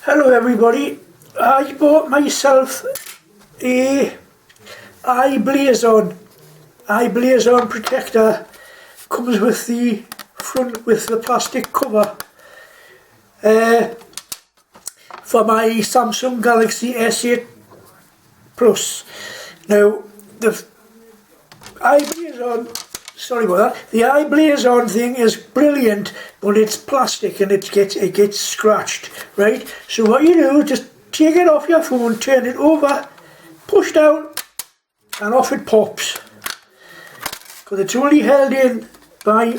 Hello everybody, I bought myself a iBlason protector. Comes with the front with the plastic cover for my Samsung Galaxy S8 Plus. Now the iBlason thing is brilliant, but it's plastic and it gets scratched, right? So what you do, just take it off your phone, turn it over, push down, and off it pops. Because it's only held in by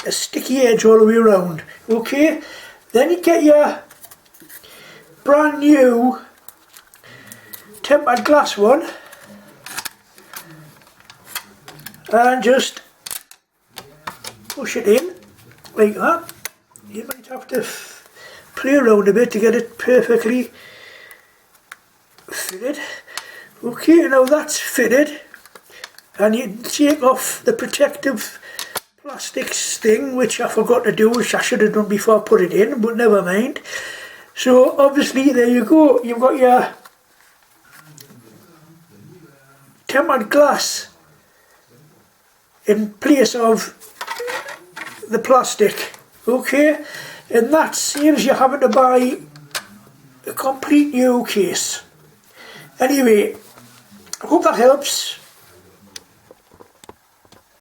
a sticky edge all the way around. Okay, then you get your brand new tempered glass one, and just push it in like that. You might have to play around a bit to get it perfectly fitted. Okay, now that's fitted, and you take off the protective plastics thing, which I forgot to do, which I should have done before I put it in, but never mind. So obviously there you go, you've got your tempered glass in place of the plastic, okay, and that saves you having to buy a complete new case. Anyway, I hope that helps.